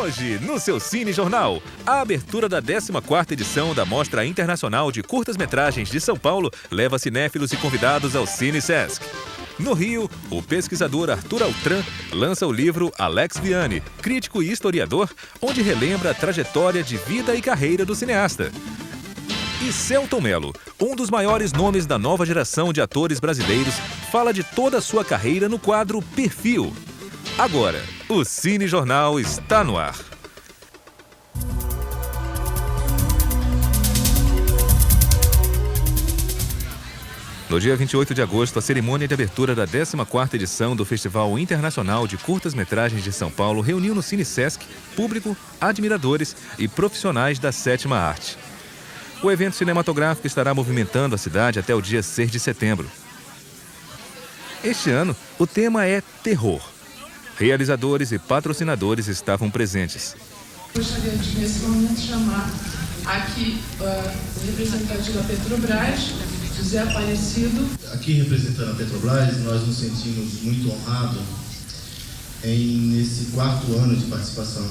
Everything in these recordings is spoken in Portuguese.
Hoje, no seu Cine Jornal, a abertura da 14ª edição da Mostra Internacional de Curtas-Metragens de São Paulo leva cinéfilos e convidados ao Cine Sesc. No Rio, o pesquisador Arthur Altran lança o livro Alex Vianni, crítico e historiador, onde relembra a trajetória de vida e carreira do cineasta. E Selton Mello, um dos maiores nomes da nova geração de atores brasileiros, fala de toda a sua carreira no quadro Perfil. Agora, o Cine Jornal está no ar. No dia 28 de agosto, a cerimônia de abertura da 14ª edição do Festival Internacional de Curtas-Metragens de São Paulo reuniu no Cine Sesc público, admiradores e profissionais da sétima arte. O evento cinematográfico estará movimentando a cidade até o dia 6 de setembro. Este ano, o tema é terror. Realizadores e patrocinadores estavam presentes. Gostaria de, nesse momento, chamar aqui o representante da Petrobras, José Aparecido. Aqui representando a Petrobras, nós nos sentimos muito honrados nesse 4º ano de participação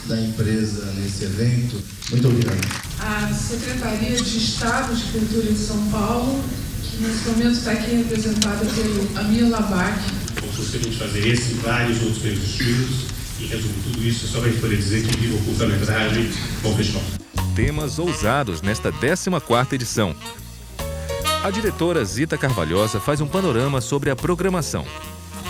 da empresa nesse evento. Muito obrigado. A Secretaria de Estado de Cultura de São Paulo, que nesse momento está aqui representada pelo Amir Labac. Gostaria de fazer esse e vários outros prêmios distintos. E resumo tudo isso só para poder dizer que viva o curta-metragem, bom festival. Temas ousados nesta 14ª edição. A diretora Zita Carvalhosa faz um panorama sobre a programação.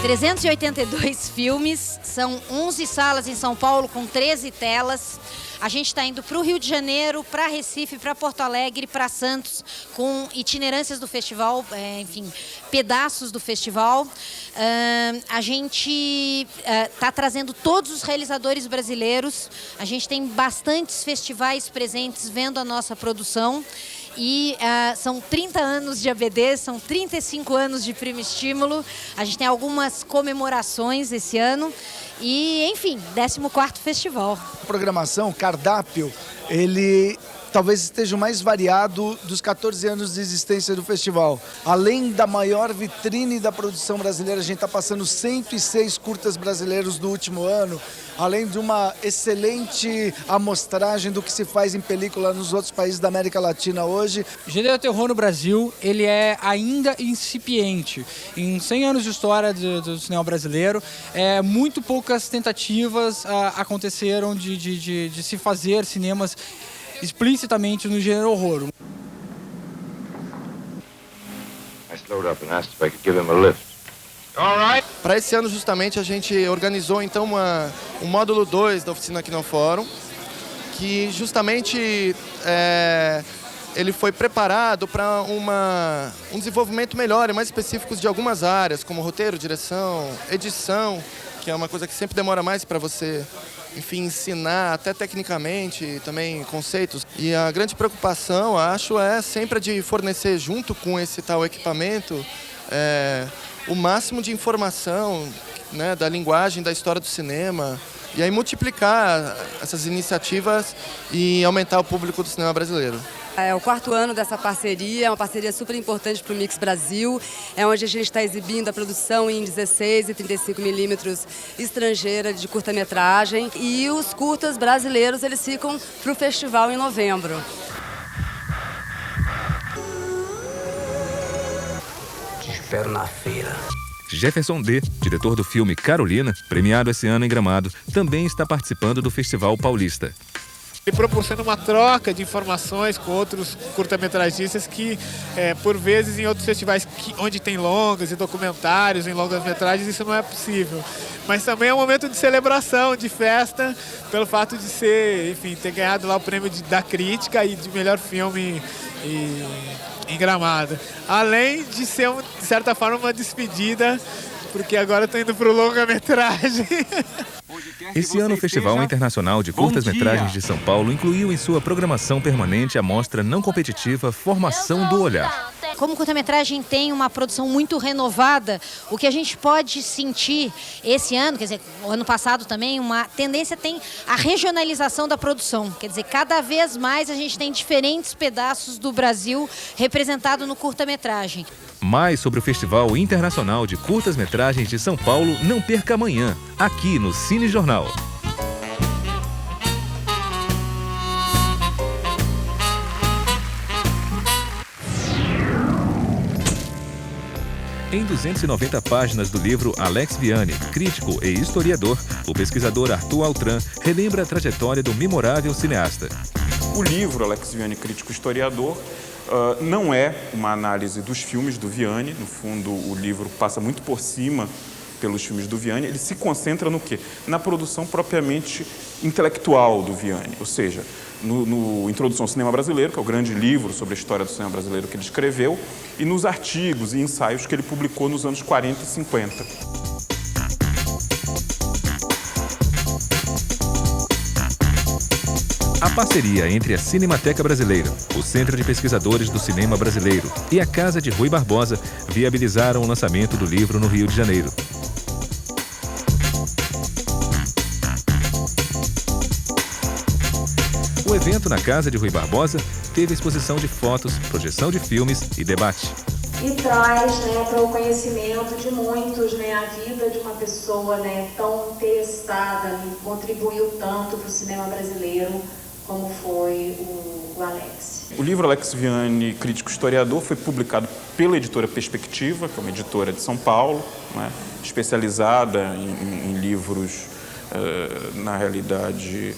382 filmes, são 11 salas em São Paulo com 13 telas. A gente está indo para o Rio de Janeiro, para Recife, para Porto Alegre, para Santos, com itinerâncias do festival, enfim, pedaços do festival. A gente está trazendo todos os realizadores brasileiros. A gente tem bastantes festivais presentes vendo a nossa produção. E são 30 anos de ABD, são 35 anos de Primo Estímulo. A gente tem algumas comemorações esse ano. E, enfim, 14º festival. A programação, o cardápio, ele talvez esteja o mais variado dos 14 anos de existência do festival. Além da maior vitrine da produção brasileira, a gente está passando 106 curtas brasileiros do último ano, além de uma excelente amostragem do que se faz em película nos outros países da América Latina hoje. O gênero terror no Brasil, ele é ainda incipiente. Em 100 anos de história do cinema brasileiro, muito poucas tentativas aconteceram de se fazer cinemas explicitamente no gênero horror. Para esse ano, justamente, a gente organizou então um módulo 2 da oficina aqui no Fórum, que justamente ele foi preparado para um desenvolvimento melhor e mais específico de algumas áreas, como roteiro, direção, edição, que é uma coisa que sempre demora mais para você, enfim, ensinar até tecnicamente, também conceitos. E a grande preocupação, acho, é sempre a de fornecer junto com esse tal equipamento o máximo de informação, né, da linguagem, da história do cinema, e aí multiplicar essas iniciativas e aumentar o público do cinema brasileiro. É o 4º ano dessa parceria, é uma parceria super importante para o Mix Brasil, é onde a gente está exibindo a produção em 16 e 35 milímetros estrangeira de curta-metragem, e os curtas brasileiros eles ficam para o festival em novembro. Te espero na feira. Jefferson D., diretor do filme Carolina, premiado esse ano em Gramado, também está participando do Festival Paulista. Ele proporciona uma troca de informações com outros curta-metragistas que, por vezes, em outros festivais onde tem longas e documentários em longas-metragens, isso não é possível. Mas também é um momento de celebração, de festa, pelo fato de ser, enfim, ter ganhado lá o prêmio da crítica e de melhor filme em Gramado. Além de ser, de certa forma, uma despedida, porque agora estou indo para o longa-metragem. Esse ano, o Festival Internacional de Curtas-Metragens de São Paulo incluiu em sua programação permanente a mostra não competitiva Formação do Olhar. Como o curta-metragem tem uma produção muito renovada, o que a gente pode sentir esse ano, quer dizer, o ano passado também, uma tendência tem a regionalização da produção. Quer dizer, cada vez mais a gente tem diferentes pedaços do Brasil representado no curta-metragem. Mais sobre o Festival Internacional de Curtas-Metragens de São Paulo, não perca amanhã, aqui no Cine Jornal. Em 290 páginas do livro Alex Vianni, crítico e historiador, o pesquisador Arthur Altran relembra a trajetória do memorável cineasta. O livro Alex Vianni, crítico e historiador, não é uma análise dos filmes do Vianni. No fundo, o livro passa muito por cima pelos filmes do Vianni. Ele se concentra no quê? Na produção propriamente intelectual do Vianni, ou seja, no Introdução ao Cinema Brasileiro, que é o grande livro sobre a história do cinema brasileiro que ele escreveu, e nos artigos e ensaios que ele publicou nos anos 40 e 50. A parceria entre a Cinemateca Brasileira, o Centro de Pesquisadores do Cinema Brasileiro e a Casa de Rui Barbosa viabilizaram o lançamento do livro no Rio de Janeiro. O evento na Casa de Rui Barbosa teve exposição de fotos, projeção de filmes e debate. E traz para o conhecimento de muitos a vida de uma pessoa tão interessada, contribuiu tanto para o cinema brasileiro como foi o Alex. O livro Alex Vianni, crítico historiador, foi publicado pela editora Perspectiva, que é uma editora de São Paulo, especializada em livros, na realidade,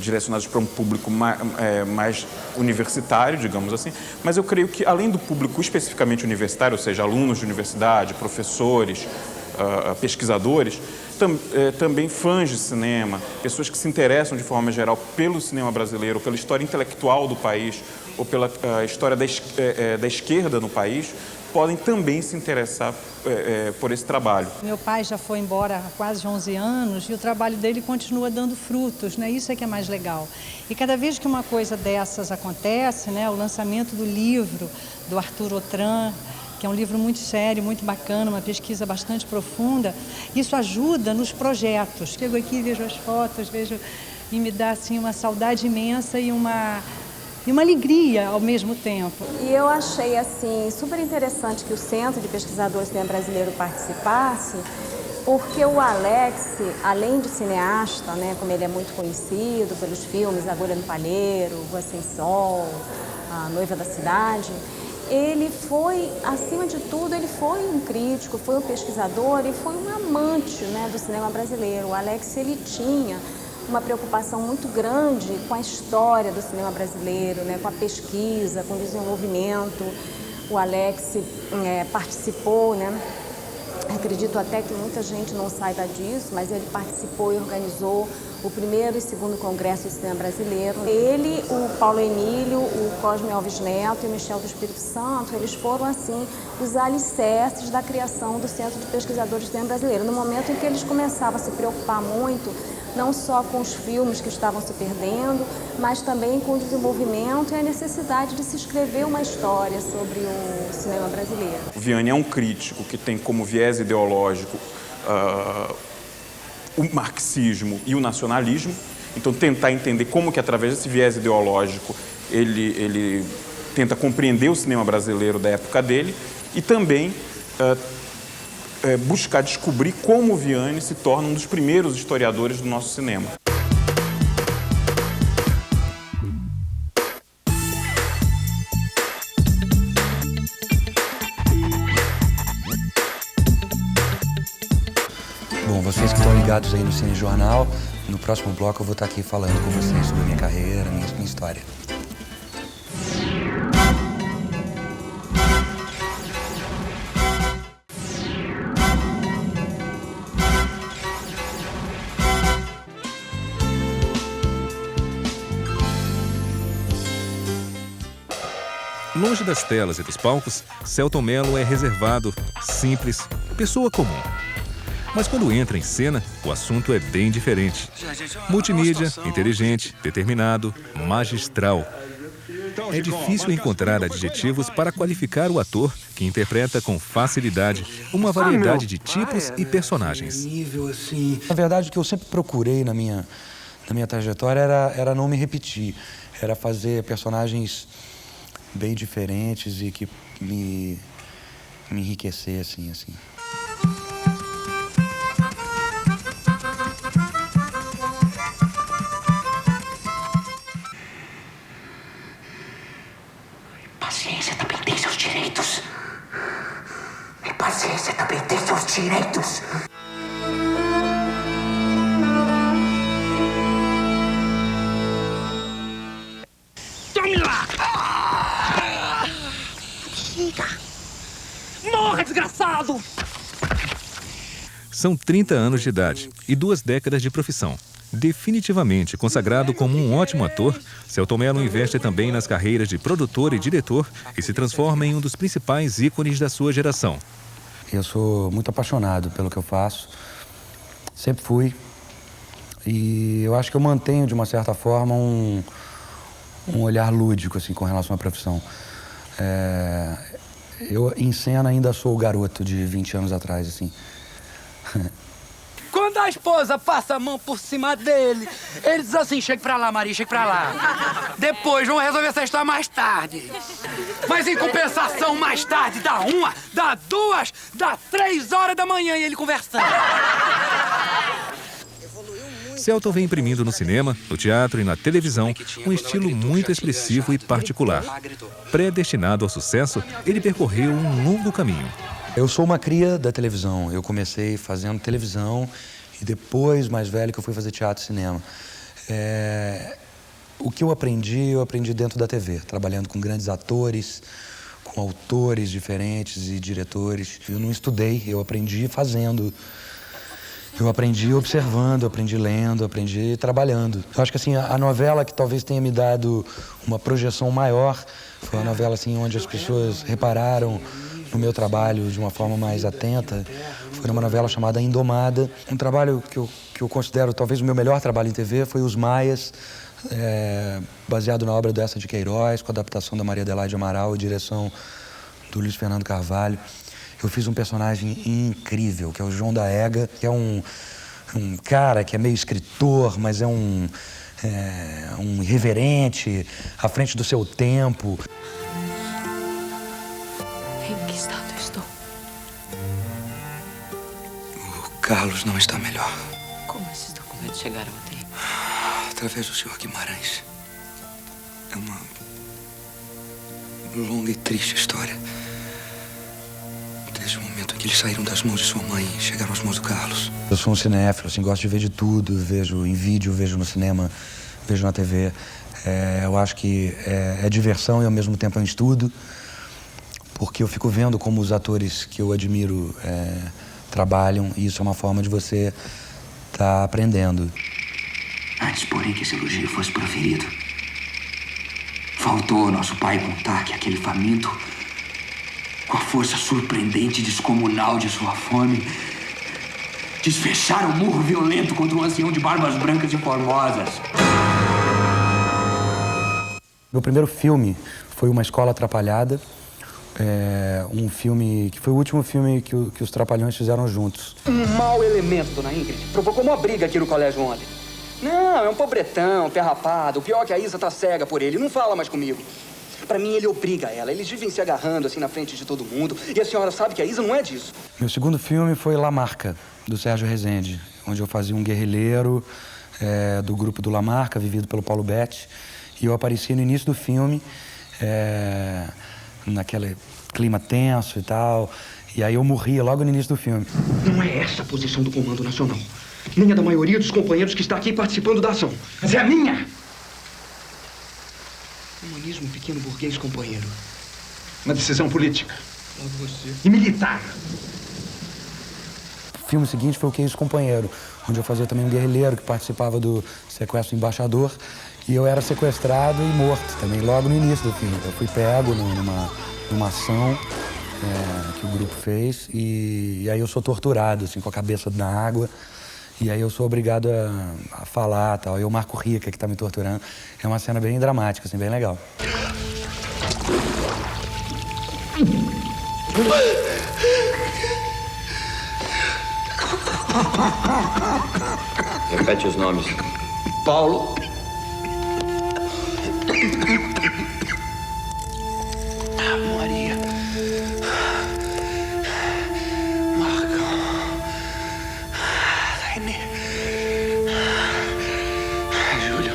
direcionados para um público mais universitário, digamos assim, mas eu creio que, além do público especificamente universitário, ou seja, alunos de universidade, professores, pesquisadores, também fãs de cinema, pessoas que se interessam de forma geral pelo cinema brasileiro, pela história intelectual do país, ou pela história da esquerda no país, podem também se interessar por esse trabalho. Meu pai já foi embora há quase 11 anos e o trabalho dele continua dando frutos, Isso é que é mais legal. E cada vez que uma coisa dessas acontece, o lançamento do livro do Arthur Altran, que é um livro muito sério, muito bacana, uma pesquisa bastante profunda, isso ajuda nos projetos. Chego aqui, vejo as fotos, e me dá assim uma saudade imensa e uma alegria ao mesmo tempo. E eu achei assim super interessante que o Centro de Pesquisadores do Cinema Brasileiro participasse, porque o Alex, além de cineasta, como ele é muito conhecido pelos filmes Agulha no Palheiro, Rua Sem Sol, A Noiva da Cidade, ele foi, acima de tudo, ele foi um crítico, foi um pesquisador e foi um amante do cinema brasileiro. O Alex, ele tinha uma preocupação muito grande com a história do cinema brasileiro, com a pesquisa, com o desenvolvimento. O Alex participou, acredito até que muita gente não saiba disso, mas ele participou e organizou o primeiro e segundo Congresso do Cinema Brasileiro. Ele, o Paulo Emílio, o Cosme Alves Neto e o Michel do Espírito Santo, eles foram, assim, os alicerces da criação do Centro de Pesquisadores do Cinema Brasileiro. No momento em que eles começavam a se preocupar muito, não só com os filmes que estavam se perdendo, mas também com o desenvolvimento e a necessidade de se escrever uma história sobre o cinema brasileiro. O Vianni é um crítico que tem como viés ideológico o marxismo e o nacionalismo. Então, tentar entender como que, através desse viés ideológico, ele tenta compreender o cinema brasileiro da época dele e também buscar descobrir como o Vianni se torna um dos primeiros historiadores do nosso cinema. Bom, vocês que estão ligados aí no Cine Jornal, no próximo bloco eu vou estar aqui falando com vocês sobre a minha carreira, minha história. Longe das telas e dos palcos, Selton Mello é reservado, simples, pessoa comum. Mas quando entra em cena, o assunto é bem diferente. Multimídia, inteligente, determinado, magistral. É difícil encontrar adjetivos para qualificar o ator que interpreta com facilidade uma variedade de tipos e personagens. Na verdade, o que eu sempre procurei na minha trajetória era não me repetir. Era fazer personagens bem diferentes e que me enriquecessem, assim. Paciência, também tem seus direitos. É paciência. consciência também tem seus direitos. Tome lá! Morra, desgraçado! São 30 anos de idade e 2 décadas de profissão. Definitivamente consagrado como um ótimo ator, Selton Mello investe também nas carreiras de produtor e diretor e se transforma em um dos principais ícones da sua geração. Eu sou muito apaixonado pelo que eu faço, sempre fui, e eu acho que eu mantenho, de uma certa forma, um olhar lúdico assim, com relação à profissão. Eu, em cena, ainda sou o garoto de 20 anos atrás, assim. Quando a esposa passa a mão por cima dele, ele diz assim, chega pra lá, Maria, chega pra lá. Depois, vamos resolver essa história mais tarde. Mas em compensação, mais tarde, dá 1, dá 2, dá 3 horas da manhã e ele conversando. Selton vem imprimindo no cinema, no teatro e na televisão um estilo muito expressivo e particular. Predestinado ao sucesso, ele percorreu um longo caminho. Eu sou uma cria da televisão. Eu comecei fazendo televisão e depois, mais velho, que eu fui fazer teatro e cinema. O que eu aprendi dentro da TV, trabalhando com grandes atores, com autores diferentes e diretores. Eu não estudei, eu aprendi fazendo. Eu aprendi observando, aprendi lendo, aprendi trabalhando. Eu acho que assim, a novela que talvez tenha me dado uma projeção maior foi uma novela assim, onde as pessoas repararam no meu trabalho de uma forma mais atenta. Foi uma novela chamada Indomada. Um trabalho que eu considero talvez o meu melhor trabalho em TV foi Os Maias, baseado na obra do Eça de Queiroz, com a adaptação da Maria Adelaide Amaral e direção do Luiz Fernando Carvalho. Eu fiz um personagem incrível, que é o João da Ega, que é um cara que é meio escritor, mas é um irreverente, à frente do seu tempo. Em que estado estou? O Carlos não está melhor. Como esses documentos chegaram até aí? Através do Sr. Guimarães. É uma longa e triste história. Desde o momento em que eles saíram das mãos de sua mãe e chegaram às mãos do Carlos. Eu sou um cinéfilo, assim, gosto de ver de tudo. Vejo em vídeo, vejo no cinema, vejo na TV. Eu acho que é diversão e ao mesmo tempo é um estudo. Porque eu fico vendo como os atores que eu admiro trabalham, e isso é uma forma de você estar aprendendo. Antes, porém, que esse elogio fosse proferido, faltou ao nosso pai contar que aquele faminto, com a força surpreendente e descomunal de sua fome, desfechara um murro violento contra um ancião de barbas brancas e formosas. Meu primeiro filme foi Uma Escola Atrapalhada. Um filme que foi o último filme que os Trapalhões fizeram juntos. Um mau elemento, dona Ingrid. Provocou uma briga aqui no colégio ontem. Não, é um pobretão, pé rapado. O pior é que a Isa tá cega por ele. Não fala mais comigo. Pra mim, ele obriga ela. Eles vivem se agarrando assim na frente de todo mundo. E a senhora sabe que a Isa não é disso. Meu segundo filme foi La Marca, do Sérgio Rezende, onde eu fazia um guerrilheiro do grupo do La Marca, vivido pelo Paulo Betti. E eu apareci no início do filme, naquele clima tenso e tal. E aí eu morria logo no início do filme. Não é essa a posição do Comando Nacional. Nem a da maioria dos companheiros que está aqui participando da ação. Mas é a minha! Humanismo pequeno burguês, companheiro. Uma decisão política. Logo você. E militar. O filme seguinte foi O Que é Isso, Companheiro, onde eu fazia também um guerrilheiro que participava do sequestro do embaixador. E eu era sequestrado e morto também, logo no início do filme. Eu fui pego numa ação que o grupo fez e aí eu sou torturado, assim, com a cabeça na água. E aí eu sou obrigado a falar e tal. E o Marco Rica, que tá me torturando. É uma cena bem dramática, assim, bem legal. Repete os nomes. Paulo. Maria. Marcão. Raine. Júlio.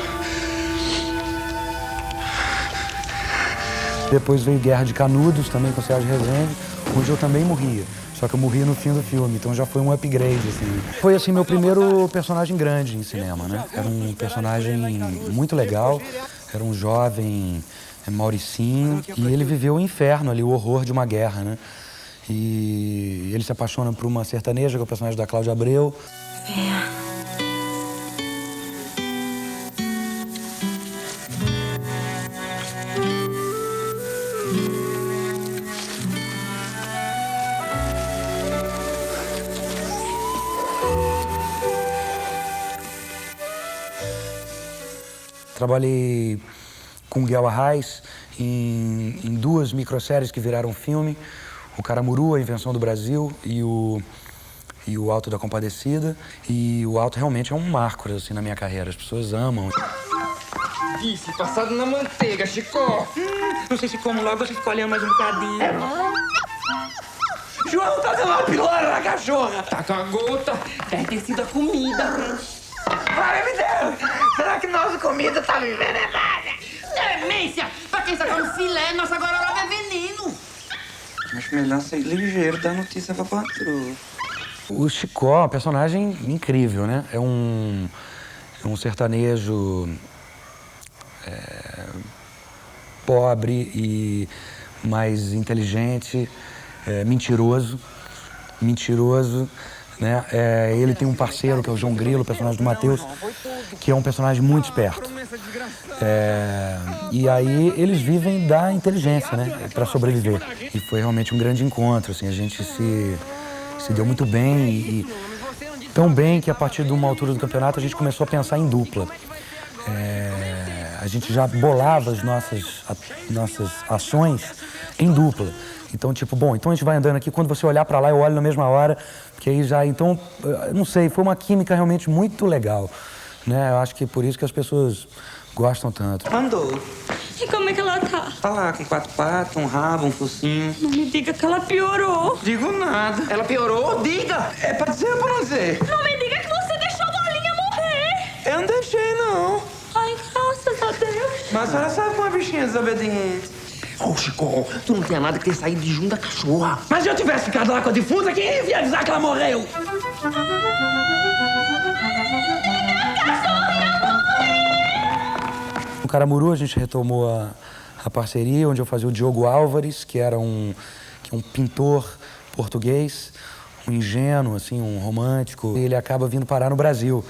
Depois veio Guerra de Canudos, também com o Sérgio Rezende, onde eu também morria. Só Só que eu morri no fim do filme, então já foi um upgrade, assim. Foi, assim, meu primeiro personagem grande em cinema, né? Era um personagem muito legal, era um jovem Mauricinho, e ele viveu o inferno ali, o horror de uma guerra, né? E ele se apaixona por uma sertaneja, que é o personagem da Cláudia Abreu. Trabalhei com Guel Arraes em 2 microséries que viraram filme, o Caramuru, A Invenção do Brasil, e o Alto da Compadecida. E o Alto realmente é um marco, assim, na minha carreira, as pessoas amam. Disse, passado na manteiga, Chico. Não sei se como logo você escolheu mais um bocadinho. João, tá dando uma pilora na cachorra. Tá com a gota. Deve ter sido a comida. Vai, me Deus! Será que nossa comida tá envenenada? Demência! Pra quem só come filé, nossa gororoba é veneno. Acho melhor ser ligeiro, dar notícia pra patroa. O Chicó é um personagem incrível, né? É um sertanejo pobre e mais inteligente, mentiroso, né? Ele tem um parceiro, que é o João Grilo, o personagem do Matheus, que é um personagem muito esperto. E aí eles vivem da inteligência, né? Para sobreviver. E foi realmente um grande encontro, assim, a gente se deu muito bem e tão bem que a partir de uma altura do campeonato a gente começou a pensar em dupla. A gente já bolava as nossas ações em dupla. Então, tipo, bom, então a gente vai andando aqui, quando você olhar pra lá, eu olho na mesma hora, porque aí já, então, não sei, foi uma química realmente muito legal, né? Eu acho que por isso que as pessoas gostam tanto. Andou. E como é que ela tá? Tá lá, com 4 patas, um rabo, um focinho. Não me diga que ela piorou. Digo nada. Ela piorou? Diga! É pra dizer ou pra não dizer? Não me diga que você deixou a Bolinha morrer. Eu não deixei, não. Ai, graças a Deus. Mas a senhora sabe como é bichinha desobediente. Ô, Chico, tu não tinha nada que ter saído de junto da cachorra. Mas se eu tivesse ficado lá com a defunta, quem ia avisar que ela morreu? No Caramuru a gente retomou a parceria, onde eu fazia o Diogo Álvares, que é um pintor português, um ingênuo, assim, um romântico. E ele acaba vindo parar no Brasil.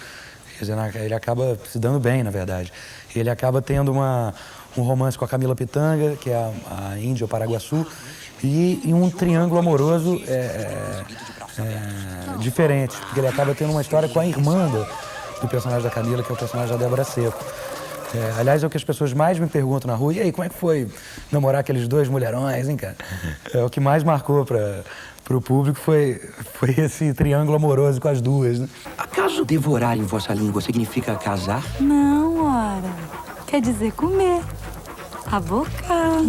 Quer dizer, ele acaba se dando bem, na verdade. Ele acaba tendo um romance com a Camila Pitanga, que é a Índia, o Paraguaçu, e um triângulo amoroso diferente, porque ele acaba tendo uma história com a irmã do personagem da Camila, que é o personagem da Débora Seco. Aliás, é o que as pessoas mais me perguntam na rua: e aí, como é que foi namorar aqueles 2 mulherões, hein, cara? O que mais marcou pro público foi esse triângulo amoroso com as 2, né? Acaso devorar em vossa língua significa casar? Não, ora. Quer dizer comer. Abocar.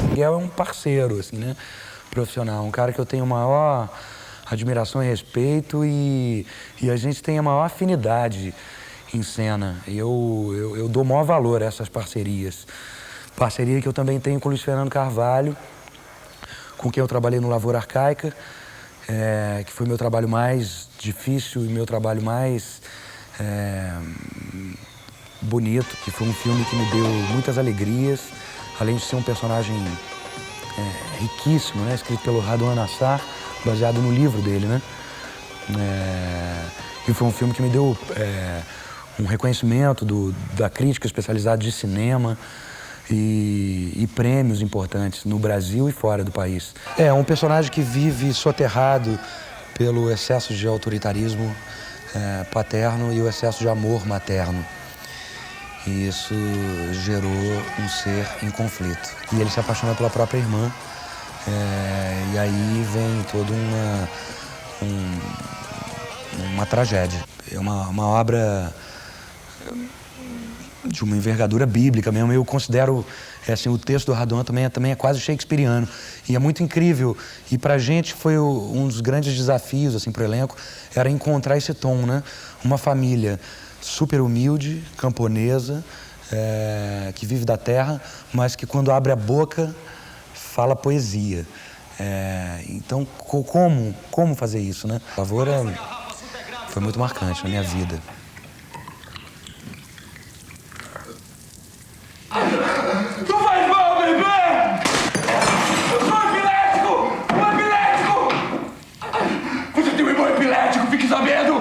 Miguel é um parceiro, assim, né? Profissional, um cara que eu tenho maior admiração e respeito e a gente tem a maior afinidade em cena. Eu dou maior valor a essas parcerias. Parceria que eu também tenho com o Luiz Fernando Carvalho, com quem eu trabalhei no Lavoura Arcaica, que foi meu trabalho mais difícil e meu trabalho mais bonito, que foi um filme que me deu muitas alegrias, além de ser um personagem riquíssimo, né? Escrito pelo Radwan Nassar, baseado no livro dele, né? E foi um filme que me deu um reconhecimento da crítica especializada de cinema e prêmios importantes no Brasil e fora do país. É um personagem que vive soterrado pelo excesso de autoritarismo paterno e o excesso de amor materno. E isso gerou um ser em conflito. E ele se apaixona pela própria irmã. E aí vem toda uma tragédia. É uma obra de uma envergadura bíblica mesmo. Eu considero, assim, o texto do Radwan também é quase shakespeariano. E é muito incrível. E pra gente foi um dos grandes desafios, assim, pro elenco, era encontrar esse tom, né? Uma família super humilde, camponesa, que vive da terra, mas que quando abre a boca fala poesia. Então, como fazer isso, né? A lavoura foi muito marcante na minha vida. Tu faz mal, bebê! Um epilético! Você tem um irmão epilético, fique sabendo!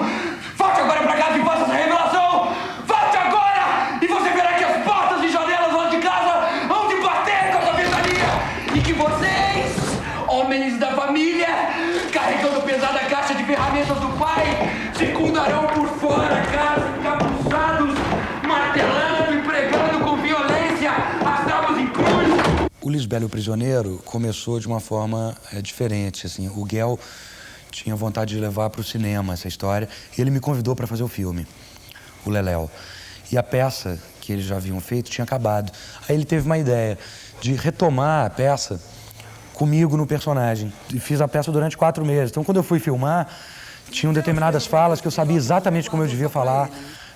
Volte agora pra casa e faça essa revelação! Volte agora! E você verá que as portas e janelas lá de casa vão te bater com essa ventania! E que vocês, homens da família, carregando pesada caixa de ferramentas do pai, circundarão por fora a casa, encapuçados, martelando e pregando com violência as tábuas em cruz. O Lisbela e o Prisioneiro começou de uma forma diferente, assim. O Guel tinha vontade de levar para o cinema essa história e ele me convidou para fazer o filme, o Leléu. E a peça que eles já haviam feito tinha acabado. Aí ele teve uma ideia de retomar a peça comigo no personagem. E fiz a peça durante 4 meses. Então, quando eu fui filmar, tinham determinadas falas que eu sabia exatamente como eu devia falar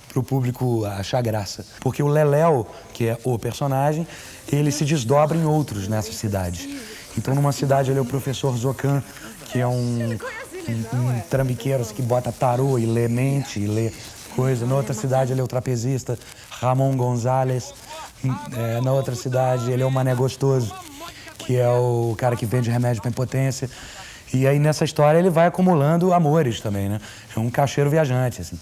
para o público achar graça. Porque o Leléu, que é o personagem, ele se desdobra em outros nessa cidade. Então, numa cidade, ele é o professor Zocan, que é um trambiqueiro que bota tarô e lê mente, e lê coisa. Na outra cidade, ele é o trapezista Ramon Gonzalez. Na outra cidade, ele é o mané gostoso, que é o cara que vende remédio para impotência. E aí, nessa história, ele vai acumulando amores também, né? É um cacheiro viajante, assim.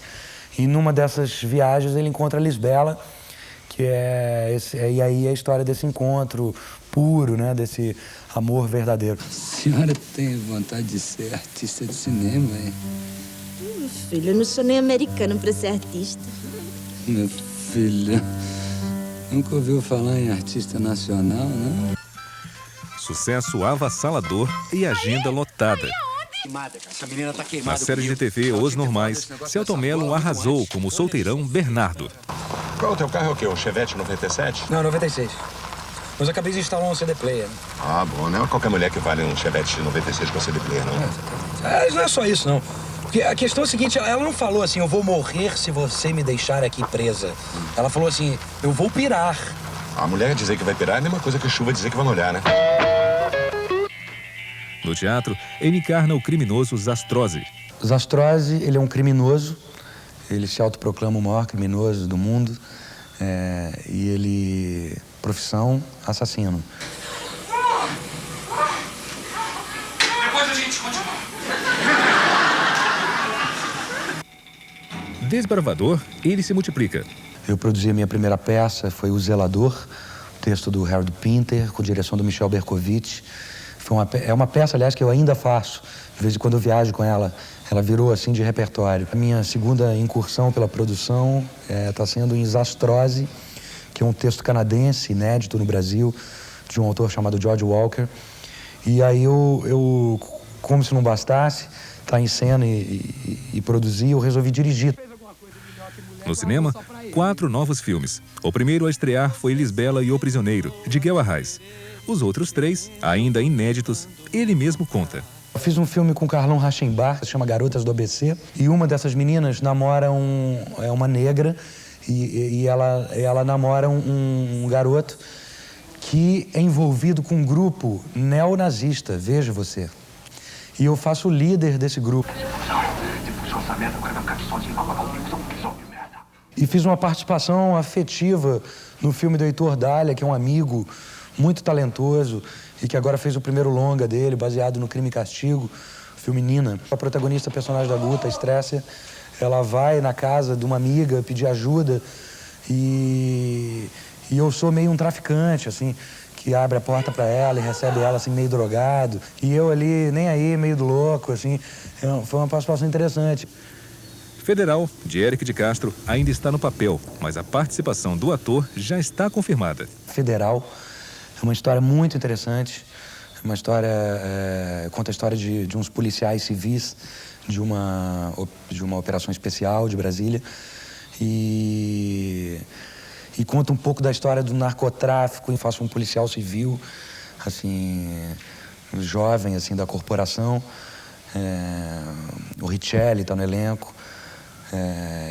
E numa dessas viagens, ele encontra a Lisbela, que e aí é a história desse encontro puro, né? Desse amor verdadeiro. A senhora tem vontade de ser artista de cinema, hein? Meu filho, eu não sou nem americano para ser artista. Meu filho, nunca ouviu falar em artista nacional, né? Sucesso avassalador e agenda lotada. Essa menina tá queimada. Na série de TV Os Normais, Celton Mello arrasou como solteirão Bernardo. Qual o teu carro? É o quê? Um Chevette 97? Não, 96. Mas eu acabei de instalar um CD player. Ah, bom. Não é qualquer mulher que vale um Chevette 96 com CD player, não? Não é só isso, não. Porque a questão é a seguinte, ela não falou assim, eu vou morrer se você me deixar aqui presa. Ela falou assim, eu vou pirar. A mulher dizer que vai pirar é a mesma coisa que a chuva dizer que vai molhar, né? No teatro, ele encarna o criminoso Zastrozzi. Zastrozzi, ele é um criminoso. Ele se autoproclama o maior criminoso do mundo. E ele... profissão, assassino. Depois a gente continua. Desbravador, ele se multiplica. Eu produzi a minha primeira peça, foi O Zelador, texto do Harold Pinter, com direção do Michel Berkovitch. É uma peça, aliás, que eu ainda faço. De vez em quando eu viajo com ela. Ela virou, assim, de repertório. A minha segunda incursão pela produção está sendo em Zastrozzi, que é um texto canadense, inédito no Brasil, de um autor chamado George Walker. E aí eu como se não bastasse, estar em cena e produzir, eu resolvi dirigir. No cinema, 4 novos filmes. O primeiro a estrear foi Lisbela e o Prisioneiro, de Guel Arraes. Os outros 3, ainda inéditos, ele mesmo conta. Eu fiz um filme com Carlão Rachenbach, que se chama Garotas do ABC, e uma dessas meninas namora uma negra, e ela namora um garoto que é envolvido com um grupo neonazista, veja você. E eu faço o líder desse grupo. E fiz uma participação afetiva no filme do Heitor Dália, que é um amigo muito talentoso e que agora fez o primeiro longa dele, baseado no Crime e Castigo, o filme Nina. A protagonista, a personagem da Guta, a Stressia, ela vai na casa de uma amiga pedir ajuda e eu sou meio um traficante, assim, que abre a porta para ela e recebe ela, assim, meio drogado. E eu ali, nem aí, meio do louco, assim. Foi uma participação interessante. Federal, de Eric de Castro, ainda está no papel, mas a participação do ator já está confirmada. Federal é uma história muito interessante. É uma história... conta a história de uns policiais civis de uma operação especial de Brasília. E conta um pouco da história do narcotráfico. Eu faço um policial civil, assim, jovem, assim, da corporação. O Richelli está no elenco.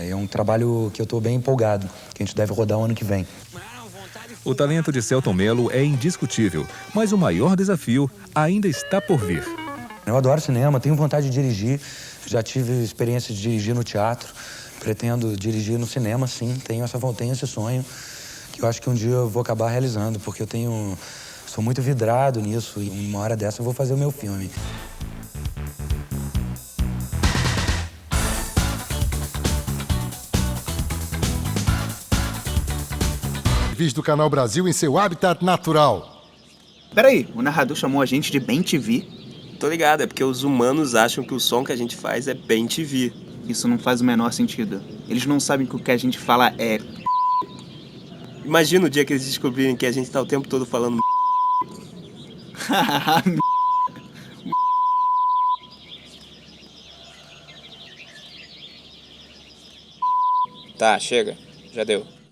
É um trabalho que eu estou bem empolgado, que a gente deve rodar o ano que vem. O talento de Selton Mello é indiscutível, mas o maior desafio ainda está por vir. Eu adoro cinema, tenho vontade de dirigir, já tive experiência de dirigir no teatro, pretendo dirigir no cinema, sim, tenho esse sonho, que eu acho que um dia eu vou acabar realizando, porque eu sou muito vidrado nisso e uma hora dessa eu vou fazer o meu filme. Do Canal Brasil em seu habitat natural. Peraí, o narrador chamou a gente de Bem TV? Tô ligado, é porque os humanos acham que o som que a gente faz é Bem TV. Isso não faz o menor sentido. Eles não sabem que o que a gente fala é... Imagina o dia que eles descobrirem que a gente tá o tempo todo falando... Tá, chega. Já deu.